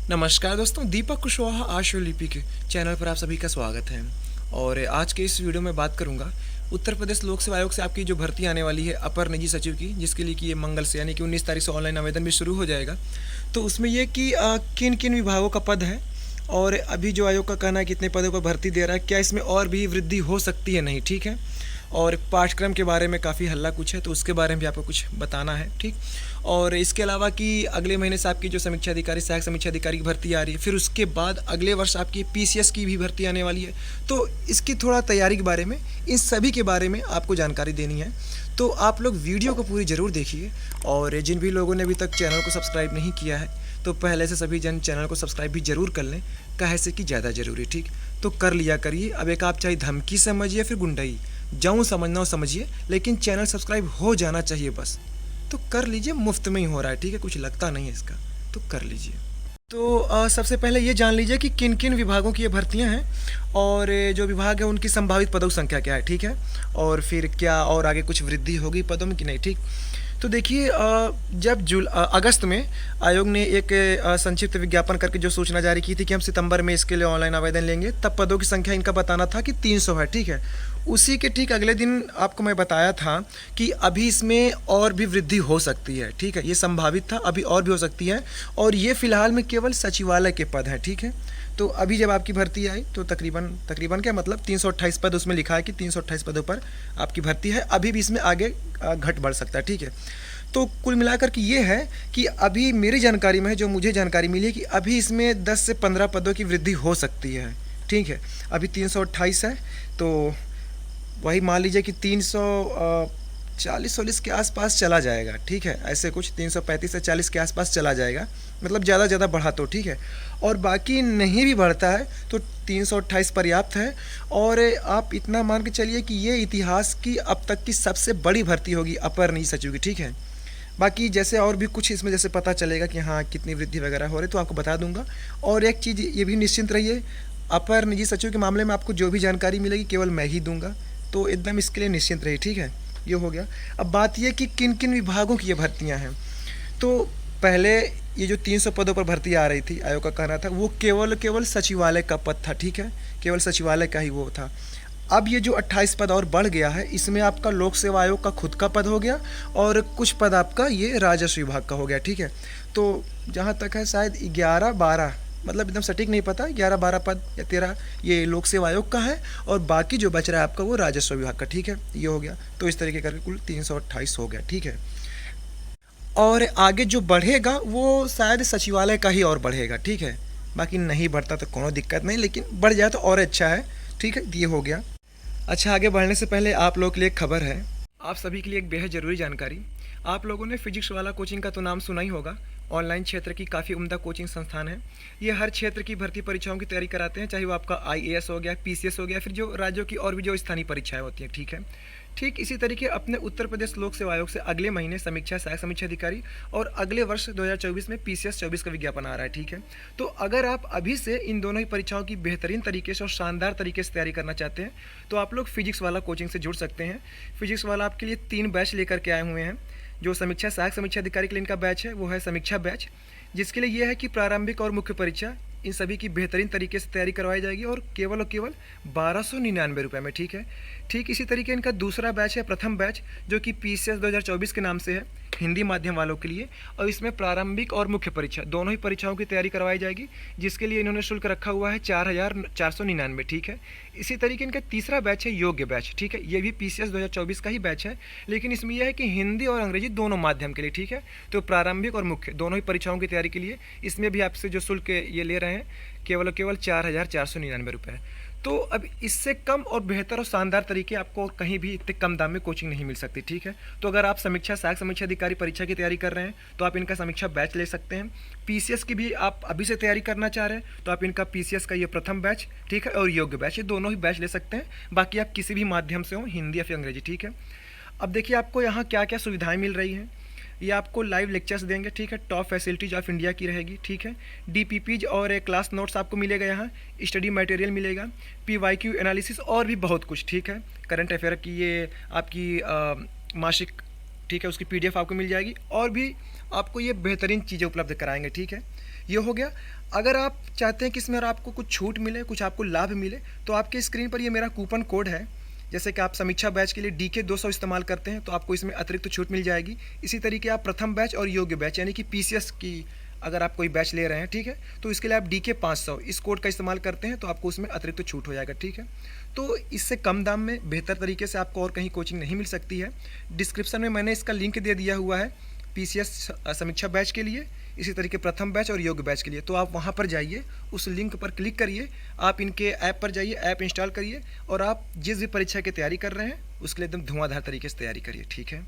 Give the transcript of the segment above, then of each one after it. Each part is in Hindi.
नमस्कार दोस्तों, दीपक कुशवाहा आशुलिपि के चैनल पर आप सभी का स्वागत है। और आज के इस वीडियो में बात करूंगा उत्तर प्रदेश लोक सेवा आयोग से आपकी जो भर्ती आने वाली है अपर निजी सचिव की, जिसके लिए कि ये मंगल से यानी कि 19 तारीख से ऑनलाइन आवेदन भी शुरू हो जाएगा। तो उसमें ये कि किन किन विभागों का पद है और अभी जो आयोग का कहना है कितने पदों पर भर्ती दे रहा है, क्या इसमें और भी वृद्धि हो सकती है नहीं, ठीक है। और पाठ्यक्रम के बारे में काफ़ी हल्ला कुछ है, तो उसके बारे में भी आपको कुछ बताना है, ठीक। और इसके अलावा कि अगले महीने से आपकी जो समीक्षा अधिकारी, सहायक समीक्षा अधिकारी की भर्ती आ रही है, फिर उसके बाद अगले वर्ष आपकी पीसीएस की भी भर्ती आने वाली है। तो इसकी थोड़ा तैयारी के बारे में, इन सभी के बारे में आपको जानकारी देनी है। तो आप लोग वीडियो को पूरी ज़रूर देखिए। और जिन भी लोगों ने अभी तक चैनल को सब्सक्राइब नहीं किया है, तो पहले से सभी जन चैनल को सब्सक्राइब भी ज़रूर कर लें, काहे से कि ज़्यादा ज़रूरी, ठीक। तो कर लिया करिए। अब एक आप चाहे धमकी समझिए फिर गुंडाई, जाऊँ समझना हो समझिए, लेकिन चैनल सब्सक्राइब हो जाना चाहिए बस। तो कर लीजिए, मुफ्त में ही हो रहा है, ठीक है, कुछ लगता नहीं है इसका, तो कर लीजिए। तो सबसे पहले ये जान लीजिए कि किन किन विभागों की ये भर्तियां हैं और जो विभाग है उनकी संभावित पदों की संख्या क्या है, ठीक है। और फिर क्या और आगे कुछ वृद्धि होगी पदों में कि नहीं, ठीक। तो देखिए, जब अगस्त में आयोग ने एक संक्षिप्त विज्ञापन करके जो सूचना जारी की थी कि हम सितंबर में इसके लिए ऑनलाइन आवेदन लेंगे, तब पदों की संख्या इनका बताना था कि 300 है, ठीक है। उसी के ठीक अगले दिन आपको मैं बताया था कि अभी इसमें और भी वृद्धि हो सकती है, ठीक है। ये संभावित था, अभी और भी हो सकती है। और ये फिलहाल में केवल सचिवालय के पद हैं, ठीक है। तो अभी जब आपकी भर्ती आई तो तकरीबन क्या मतलब 328 पद उसमें लिखा है कि 328 पदों पर आपकी भर्ती है। अभी भी इसमें आगे घट बढ़ सकता है, ठीक है। तो कुल मिलाकर के ये है कि अभी मेरी जानकारी में है, जो मुझे जानकारी मिली है, कि अभी इसमें 10 से 15 पदों की वृद्धि हो सकती है, ठीक है। अभी 328 है, तो वही मान लीजिए कि 340 के आसपास चला जाएगा, ठीक है। ऐसे कुछ 335 से 40 के आसपास चला जाएगा, मतलब ज़्यादा बढ़ा तो, ठीक है। और बाकी नहीं भी बढ़ता है तो 328 पर्याप्त है। और आप इतना मान के चलिए कि ये इतिहास की अब तक की सबसे बड़ी भर्ती होगी अपर निजी सचिव की, ठीक है। बाकी जैसे और भी कुछ इसमें जैसे पता चलेगा कि हाँ कितनी वृद्धि वगैरह हो रही, तो आपको बता दूंगा। और एक चीज़ ये भी निश्चिंत रहिए, अपर निजी सचिव के मामले में आपको जो भी जानकारी मिलेगी केवल मैं ही दूंगा, तो एकदम इसके लिए निश्चिंत रहिए, ठीक है। ये हो गया। अब बात ये कि किन किन विभागों की ये भर्तियाँ हैं। तो पहले ये जो 300 पदों पर भर्ती आ रही थी, आयोग का कहना था वो केवल सचिवालय का पद था, ठीक है। केवल सचिवालय का ही वो था। अब ये जो 28 पद और बढ़ गया है, इसमें आपका लोक सेवा आयोग का खुद का पद हो गया और कुछ पद आपका ये राजस्व विभाग का हो गया, ठीक है। तो जहाँ तक है शायद 11-12, मतलब एकदम सटीक नहीं पता, 11-12 पद या 13 ये लोक सेवा आयोग का है और बाकी जो बच रहा है आपका वो राजस्व विभाग का, ठीक है। ये हो गया। तो इस तरीके करके कुल 328 हो गया, ठीक है। और आगे जो बढ़ेगा वो शायद सचिवालय का ही और बढ़ेगा, ठीक है। बाकी नहीं बढ़ता तो कोनो दिक्कत नहीं, लेकिन बढ़ जाए तो और अच्छा है, ठीक है। ये हो गया। अच्छा, आगे बढ़ने से पहले आप लोगों के लिए एक खबर है, आप सभी के लिए एक बेहद ज़रूरी जानकारी। आप लोगों ने फिजिक्स वाला कोचिंग का तो नाम सुना ही होगा। ऑनलाइन क्षेत्र की काफ़ी उम्दा कोचिंग संस्थान है। ये हर क्षेत्र की भर्ती परीक्षाओं की तैयारी कराते हैं, चाहे वो आपका आईएएस हो गया, पीसीएस हो गया, फिर जो राज्यों की और भी जो स्थानीय परीक्षाएं होती हैं, ठीक है। ठीक इसी तरीके अपने उत्तर प्रदेश लोक सेवा आयोग से अगले महीने समीक्षा, सहायक समीक्षा अधिकारी और अगले वर्ष 2024 में पीसीएस 24 का विज्ञापन आ रहा है, ठीक है। तो अगर आप अभी से इन दोनों ही परीक्षाओं की बेहतरीन तरीके से और शानदार तरीके से तैयारी करना चाहते हैं, तो आप लोग फिजिक्स वाला कोचिंग से जुड़ सकते हैं। फिजिक्स वाला आपके लिए 3 बैच लेकर के आए हुए हैं। जो समीक्षा, सहायक समीक्षा अधिकारी के लिए इनका बैच है वो है समीक्षा बैच, जिसके लिए यह है कि प्रारंभिक और मुख्य परीक्षा इन सभी की बेहतरीन तरीके से तैयारी करवाई जाएगी और केवल 1299 रुपये में, ठीक है। ठीक इसी तरीके इनका दूसरा बैच है प्रथम बैच, जो कि पीसीएस 2024 के नाम से है, हिंदी माध्यम वालों के लिए। और इसमें प्रारंभिक और मुख्य परीक्षा दोनों ही परीक्षाओं की तैयारी करवाई जाएगी, जिसके लिए इन्होंने शुल्क रखा हुआ है 4499, ठीक है। इसी तरीके इनका तीसरा बैच है योग्य बैच, ठीक है। ये भी पीसीएस 2024 का ही बैच है, लेकिन इसमें यह है कि हिंदी और अंग्रेजी दोनों माध्यम के लिए, ठीक है। तो प्रारंभिक और मुख्य दोनों ही परीक्षाओं की तैयारी के लिए इसमें भी आपसे जो शुल्क ये ले रहे हैं केवल 4499 रुपये। तो अब इससे कम और बेहतर और शानदार तरीके आपको कहीं भी इतने कम दाम में कोचिंग नहीं मिल सकती, ठीक है। तो अगर आप समीक्षा, सहायक समीक्षा अधिकारी परीक्षा की तैयारी कर रहे हैं तो आप इनका समीक्षा बैच ले सकते हैं। पीसीएस की भी आप अभी से तैयारी करना चाह रहे हैं तो आप इनका पीसीएस का ये प्रथम बैच, ठीक है, और योग्य बैच, ये दोनों ही बैच ले सकते हैं। बाकी आप किसी भी माध्यम से हो, हिंदी या फिर अंग्रेजी, ठीक है। अब देखिए आपको यहाँ क्या क्या सुविधाएँ मिल रही हैं। ये आपको लाइव लेक्चर्स देंगे, ठीक है। टॉप फैसिलिटीज ऑफ इंडिया की रहेगी, ठीक है। डीपीपीज और क्लास नोट्स आपको मिलेगा, यहाँ स्टडी मटेरियल मिलेगा, पीवाईक्यू एनालिसिस और भी बहुत कुछ, ठीक है। करंट अफेयर की ये आपकी मासिक, ठीक है, उसकी PDF आपको मिल जाएगी, और भी आपको ये बेहतरीन चीज़ें उपलब्ध कराएंगे, ठीक है। ये हो गया। अगर आप चाहते हैं कि इसमें और आपको कुछ छूट मिले, कुछ आपको लाभ मिले, तो आपके स्क्रीन पर ये मेरा कूपन कोड है। जैसे कि आप समीक्षा बैच के लिए DK 200 इस्तेमाल करते हैं तो आपको इसमें अतिरिक्त छूट मिल जाएगी। इसी तरीके आप प्रथम बैच और योग्य बैच यानी कि PCS की अगर आप कोई बैच ले रहे हैं, ठीक है, तो इसके लिए आप DK 500 इस कोड का इस्तेमाल करते हैं तो आपको उसमें अतिरिक्त छूट हो जाएगा, ठीक है। तो इससे कम दाम में बेहतर तरीके से आपको और कहीं कोचिंग नहीं मिल सकती है। डिस्क्रिप्शन में मैंने इसका लिंक दे दिया हुआ है PCS समीक्षा बैच के लिए, इसी तरीके प्रथम बैच और योग्य बैच के लिए। तो आप वहाँ पर जाइए, उस लिंक पर क्लिक करिए, आप इनके ऐप पर जाइए, ऐप इंस्टॉल करिए, और आप जिस भी परीक्षा की तैयारी कर रहे हैं उसके लिए एकदम धुआंधार तरीके से तैयारी करिए, ठीक है।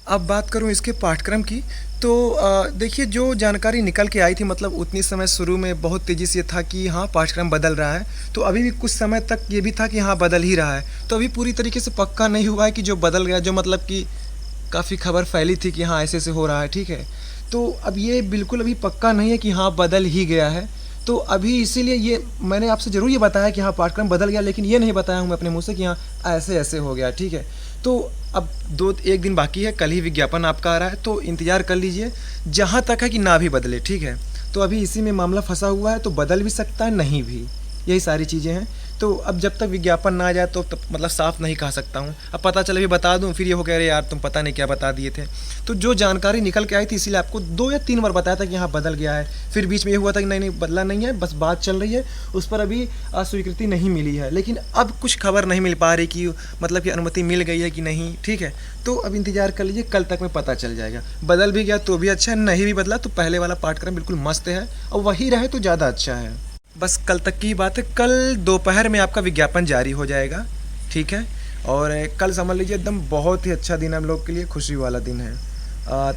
अब बात करूं इसके पाठ्यक्रम की, तो देखिए जो जानकारी निकल के आई थी, मतलब उतनी समय शुरू में बहुत तेज़ी से था कि हाँ पाठ्यक्रम बदल रहा है, तो अभी भी कुछ समय तक ये भी था कि हाँ बदल ही रहा है। तो अभी पूरी तरीके से पक्का नहीं हुआ है कि जो बदल गया, जो मतलब कि काफ़ी खबर फैली थी कि हाँ ऐसे ऐसे हो रहा है, ठीक है। तो अब ये बिल्कुल अभी पक्का नहीं है कि हाँ बदल ही गया है। तो अभी इसीलिए ये मैंने आपसे ज़रूर ये बताया कि हाँ पाठ्यक्रम बदल गया, लेकिन ये नहीं बताया हूँ मैं अपने मुँह से कि हाँ ऐसे ऐसे हो गया, ठीक है। तो अब एक दिन बाकी है, कल ही विज्ञापन आपका आ रहा है, तो इंतज़ार कर लीजिए, जहाँ तक है कि ना भी बदले, ठीक है। तो अभी इसी में मामला फंसा हुआ है, तो बदल भी सकता है, नहीं भी, यही सारी चीज़ें हैं। तो अब जब तक विज्ञापन ना आ जाए तो मतलब साफ नहीं कह सकता हूँ। अब पता चले भी बता दूँ, फिर ये हो कह रहे यार तुम पता नहीं क्या बता दिए थे। तो जो जानकारी निकल के आई थी इसीलिए आपको 2 या 3 बार बताया था कि हाँ बदल गया है। फिर बीच में ये हुआ था कि नहीं बदला नहीं है, बस बात चल रही है, उस पर अभी स्वीकृति नहीं मिली है। लेकिन अब कुछ खबर नहीं मिल पा रही कि मतलब कि अनुमति मिल गई है कि नहीं, ठीक है। तो अब इंतज़ार कर लीजिए, कल तक में पता चल जाएगा। बदल भी गया तो भी अच्छा है, नहीं भी बदला तो पहले वाला पाठ्यक्रम बिल्कुल मस्त है, और वही रहे तो ज़्यादा अच्छा है। बस कल तक की बात है, कल दोपहर में आपका विज्ञापन जारी हो जाएगा, ठीक है। और कल समझ लीजिए एकदम बहुत ही अच्छा दिन है हम लोग के लिए, खुशी वाला दिन है।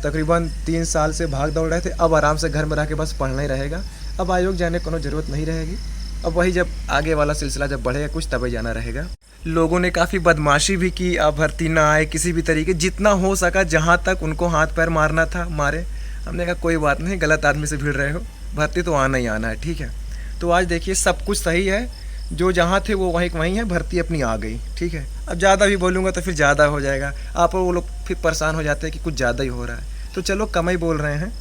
तकरीबन 3 साल से भाग दौड़ रहे थे, अब आराम से घर में रह के बस पढ़ना ही रहेगा। अब आयोग जाने की कोनो ज़रूरत नहीं रहेगी। अब वही जब आगे वाला सिलसिला जब बढ़ेगा कुछ तभी जाना रहेगा। लोगों ने काफ़ी बदमाशी भी की, अब भर्ती ना आए किसी भी तरीके, जितना हो सका जहाँ तक उनको हाथ पैर मारना था मारे। हमने कहा कोई बात नहीं, गलत आदमी से भिड़ रहे हो, भर्ती तो आना ही आना है, ठीक है। तो आज देखिए सब कुछ सही है, जो जहाँ थे वो वहीं है, भर्ती अपनी आ गई, ठीक है। अब ज़्यादा भी बोलूँगा तो फिर ज़्यादा हो जाएगा, आप वो लोग फिर परेशान हो जाते हैं कि कुछ ज़्यादा ही हो रहा है। तो चलो कम ही बोल रहे हैं,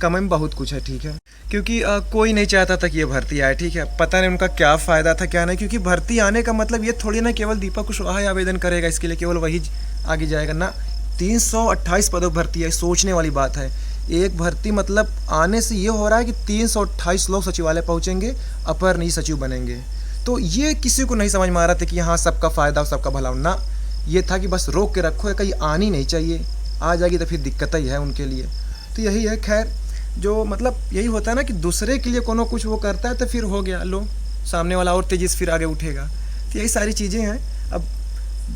कम में बहुत कुछ है, ठीक है। क्योंकि कोई नहीं चाहता था कि ये भर्ती आए, ठीक है। पता नहीं उनका क्या फ़ायदा था क्या नहीं, क्योंकि भर्ती आने का मतलब ये थोड़ी ना केवल दीपक कुशवाहा ही आवेदन करेगा इसके लिए, केवल वही आगे जाएगा ना। 328 पदों भर्ती है, सोचने वाली बात है। एक भर्ती मतलब आने से ये हो रहा है कि 328 लोग सचिवालय पहुंचेंगे, अपर निजी सचिव बनेंगे। तो ये किसी को नहीं समझ में आ रहा था कि हाँ सबका फ़ायदा और सबका भला ना, ये था कि बस रोक के रखो, कहीं आनी नहीं चाहिए, आ जाएगी तो फिर दिक्कत ही है उनके लिए। तो यही है, खैर जो मतलब यही होता है ना कि दूसरे के लिए कोनो कुछ वो करता है तो फिर हो गया, लो सामने वाला और तेज़ी से फिर आगे उठेगा। तो यही सारी चीज़ें हैं। अब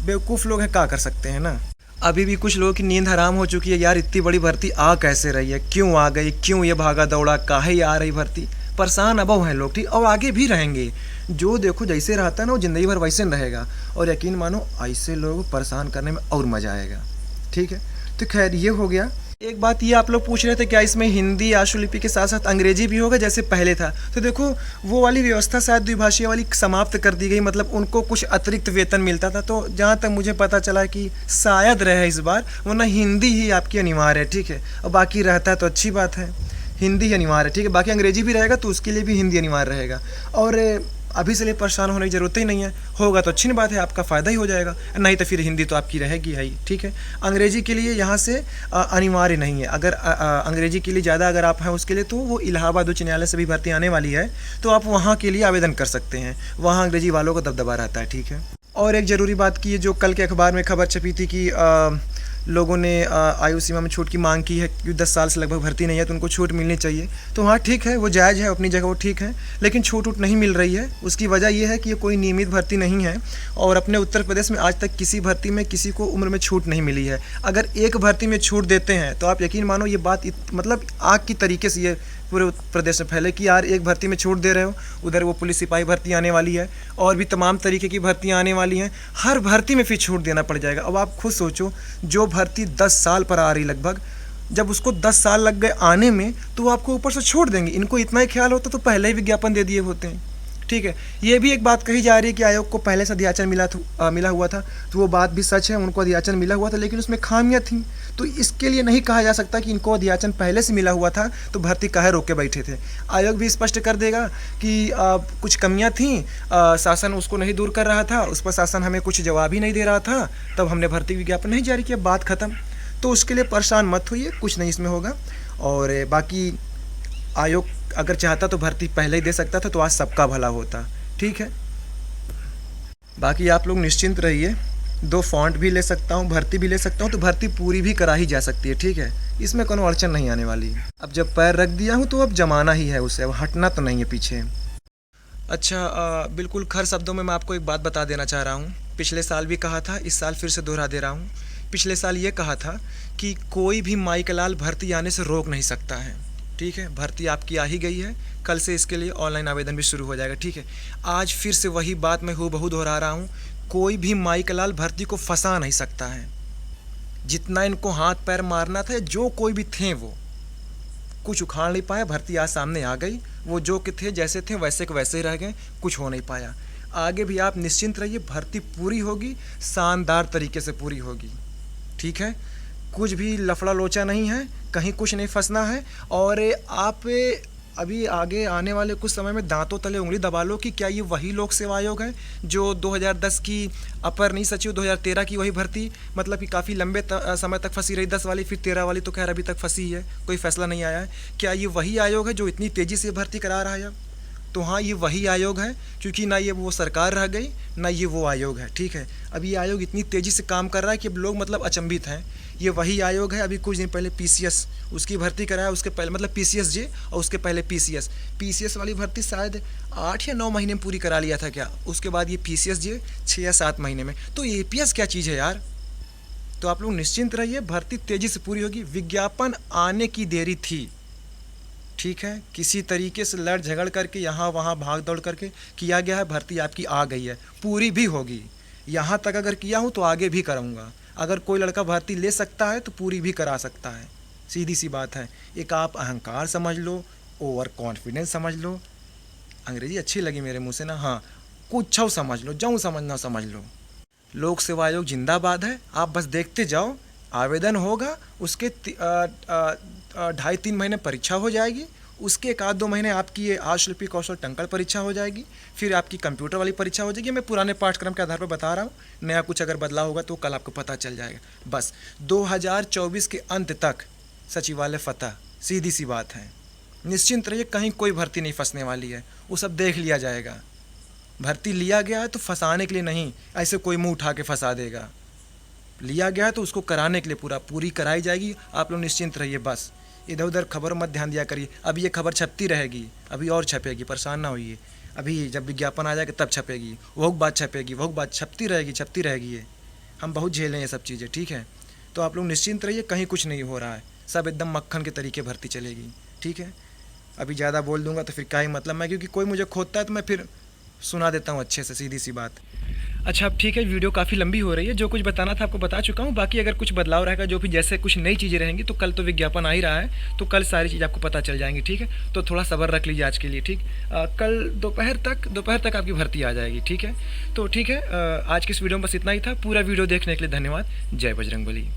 बेवकूफ़ लोग हैं, क्या कर सकते हैं ना। अभी भी कुछ लोगों की नींद हराम हो चुकी है, यार इतनी बड़ी भर्ती आ कैसे रही है, क्यों आ गई, क्यों ये भागा दौड़ा, काहे आ रही भर्ती। परेशान अब हैं लोग, ठीक, और आगे भी रहेंगे। जो देखो जैसे रहता है ना वो ज़िंदगी भर वैसे रहेगा, और यकीन मानो ऐसे लोग परेशान करने में और मज़ा आएगा, ठीक है। तो खैर ये हो गया। एक बात ये आप लोग पूछ रहे थे क्या इसमें हिंदी आशुलिपि के साथ साथ अंग्रेजी भी होगा जैसे पहले था। तो देखो वो वाली व्यवस्था शायद द्विभाषीय वाली समाप्त कर दी गई, मतलब उनको कुछ अतिरिक्त वेतन मिलता था। तो जहाँ तक मुझे पता चला कि शायद रहे इस बार, वरना हिंदी ही आपकी अनिवार्य है, ठीक है। और बाकी रहता है तो अच्छी बात है, हिंदी ही अनिवार्य है, ठीक है। बाकी अंग्रेजी भी रहेगा तो उसके लिए भी हिंदी अनिवार्य रहेगा। और अभी से लिए परेशान होने की ज़रूरत ही नहीं है, होगा तो अच्छी बात है, आपका फ़ायदा ही हो जाएगा, नहीं तो फिर हिंदी तो आपकी रहेगी है ही, ठीक है। अंग्रेजी के लिए यहाँ से अनिवार्य नहीं है। अगर अंग्रेजी के लिए ज़्यादा अगर आप हैं उसके लिए, तो वो इलाहाबाद उच्च न्यायालय से भी भर्ती आने वाली है, तो आप वहाँ के लिए आवेदन कर सकते हैं, वहाँ अंग्रेजी वालों को दबदबा रहता है, ठीक है। और एक ज़रूरी बात की, जो कल के अखबार में खबर छपी थी कि लोगों ने आयु सीमा में छूट की मांग की है, क्योंकि 10 साल से लगभग भर्ती नहीं है तो उनको छूट मिलनी चाहिए। तो हाँ ठीक है, वो जायज़ है, अपनी जगह वो ठीक है, लेकिन छूट नहीं मिल रही है। उसकी वजह ये है कि ये कोई नियमित भर्ती नहीं है, और अपने उत्तर प्रदेश में आज तक किसी भर्ती में किसी को उम्र में छूट नहीं मिली है। अगर एक भर्ती में छूट देते हैं तो आप यकीन मानो ये बात मतलब आग की तरीके से ये पूरे उत्तर प्रदेश में फैले कि यार एक भर्ती में छूट दे रहे हो, उधर वो पुलिस सिपाही भर्ती आने वाली है, और भी तमाम तरीके की भर्तियाँ आने वाली हैं, हर भर्ती में फिर छूट देना पड़ जाएगा। अब आप खुद सोचो, जो भर्ती 10 साल पर आ रही लगभग, जब उसको 10 साल लग गए आने में, तो आपको ऊपर से छोड़ देंगे। इनको इतना ही ख्याल होता तो पहले ही विज्ञापन दे दिए होते हैं, ठीक है। ये भी एक बात कही जा रही है कि आयोग को पहले से अध्याचन मिला हुआ था, तो वो बात भी सच है, उनको अध्याचन मिला हुआ था, लेकिन उसमें खामियां थीं। तो इसके लिए नहीं कहा जा सकता कि इनको अध्याचन पहले से मिला हुआ था तो भर्ती काहे रोक के बैठे थे। आयोग भी स्पष्ट कर देगा कि कुछ कमियां थीं, शासन उसको नहीं दूर कर रहा था, उस पर शासन हमें कुछ जवाब ही नहीं दे रहा था, तब हमने भर्ती विज्ञापन नहीं जारी किया, बात खत्म। तो उसके लिए परेशान मत होइए, कुछ नहीं इसमें होगा। और बाकी आयोग अगर चाहता तो भर्ती पहले ही दे सकता था, तो आज सबका भला होता। ठीक है, बाकी आप लोग निश्चिंत रहिए, 2 फॉन्ट भी ले सकता हूँ, भर्ती भी ले सकता हूँ, तो भर्ती पूरी भी करा ही जा सकती है। ठीक है, इसमें कोनो अड़चन नहीं आने वाली। अब जब पैर रख दिया हूँ तो अब जमाना ही है उसे, अब हटना तो नहीं है पीछे। अच्छा, बिल्कुल खर शब्दों में मैं आपको एक बात बता देना चाह रहा हूँ। पिछले साल भी कहा था, इस साल फिर से दोहरा दे रहा हूँ। पिछले साल ये कहा था कि कोई भी माइकलाल भर्ती आने से रोक नहीं सकता है। ठीक है, भर्ती आपकी आ ही गई है, कल से इसके लिए ऑनलाइन आवेदन भी शुरू हो जाएगा। ठीक है, आज फिर से वही बात मैं हूबहू दोहरा रहा हूँ, कोई भी माइकलाल भर्ती को फंसा नहीं सकता है। जितना इनको हाथ पैर मारना था, जो कोई भी थे वो कुछ उखाड़ नहीं पाया। भर्ती आज सामने आ गई, वो जो कि थे जैसे थे वैसे के वैसे ही रह गए, कुछ हो नहीं पाया। आगे भी आप निश्चिंत रहिए, भर्ती पूरी होगी, शानदार तरीके से पूरी होगी। ठीक है, कुछ भी लफड़ा लोचा नहीं है, कहीं कुछ नहीं फंसना है। और आप अभी आगे आने वाले कुछ समय में दांतों तले उंगली दबा लो कि क्या ये वही लोक सेवा आयोग है जो 2010 की अपर नहीं सचिव, 2013 की वही भर्ती, मतलब कि काफ़ी लंबे समय तक फंसी रही, 10 वाली, फिर 13 वाली तो खैर अभी तक फंसी है, कोई फैसला नहीं आया है। क्या ये वही आयोग है जो इतनी तेज़ी से भर्ती करा रहा है अब? तो हाँ, ये वही आयोग है, क्योंकि ना ये वो सरकार रह गई, ना ये वो आयोग है। ठीक है, अब ये आयोग इतनी तेज़ी से काम कर रहा है कि अब लोग मतलब अचंभित हैं। ये वही आयोग है। अभी कुछ दिन पहले पीसीएस उसकी भर्ती कराया, उसके पहले मतलब पीसीएसजे, और उसके पहले पीसीएस वाली भर्ती शायद 8 या 9 महीने में पूरी करा लिया था क्या, उसके बाद ये पीसीएसजे 6 या 7 महीने में। तो एपीएस क्या चीज़ है यार। तो आप लोग निश्चिंत रहिए, भर्ती तेज़ी से पूरी होगी। विज्ञापन आने की देरी थी, ठीक है, किसी तरीके से लड़ झगड़ करके यहाँ वहाँ भाग दौड़ करके किया गया है, भर्ती आपकी आ गई है, पूरी भी होगी। यहाँ तक अगर किया हूँ तो आगे भी करूँगा। अगर कोई लड़का भर्ती ले सकता है तो पूरी भी करा सकता है, सीधी सी बात है। एक आप अहंकार समझ लो, ओवर कॉन्फिडेंस समझ लो, अंग्रेजी अच्छी लगी मेरे मुँह से ना, हाँ, कुछ समझ लो, जाऊँ समझना समझ लो। लोक सेवा आयोग जिंदाबाद है, आप बस देखते जाओ, आवेदन होगा, उसके 2.5-3 महीने परीक्षा हो जाएगी, उसके 1-2 महीने आपकी ये आशुलिपि कौशल टंकण परीक्षा हो जाएगी, फिर आपकी कंप्यूटर वाली परीक्षा हो जाएगी। मैं पुराने पाठ्यक्रम के आधार पर बता रहा हूँ, नया कुछ अगर बदलाव होगा तो कल आपको पता चल जाएगा। बस 2024 के अंत तक सचिवालय फतह, सीधी सी बात है। निश्चिंत रहिए, कहीं कोई भर्ती नहीं फंसने वाली है, वो सब देख लिया जाएगा। भर्ती लिया गया है तो फंसाने के लिए नहीं, ऐसे कोई मुंह उठा के फंसा देगा। लिया गया है तो उसको कराने के लिए पूरी कराई जाएगी। आप लोग निश्चिंत रहिए, बस इधर उधर खबर मत ध्यान दिया करिए। अभी ये खबर छपती रहेगी, अभी और छपेगी, परेशान ना होइए। अभी जब विज्ञापन आ जाएगा तब छपेगी, वो बात छपेगी, वो बात छपती रहेगी ये। हम बहुत झेलें ये सब चीज़ें, ठीक है। तो आप लोग निश्चिंत रहिए, कहीं कुछ नहीं हो रहा है, सब एकदम मक्खन के तरीके भर्ती चलेगी, ठीक है। अभी ज़्यादा बोल दूंगा तो फिर क्या ही मतलब, मैं क्योंकि कोई मुझे खोदता है तो मैं फिर सुना देता हूँ अच्छे से, सीधी सी बात। अच्छा, अब ठीक है, वीडियो काफ़ी लंबी हो रही है, जो कुछ बताना था आपको बता चुका हूँ। बाकी अगर कुछ बदलाव रहेगा, जो भी जैसे कुछ नई चीज़ें रहेंगी, तो कल तो विज्ञापन आ ही रहा है, तो कल सारी चीज़ आपको पता चल जाएंगी, ठीक है। तो थोड़ा सब्र रख लीजिए आज के लिए, ठीक। कल दोपहर तक आपकी भर्ती आ जाएगी, ठीक है। तो ठीक है, आज की इस वीडियो में बस इतना ही था। पूरा वीडियो देखने के लिए धन्यवाद। जय बजरंगबली।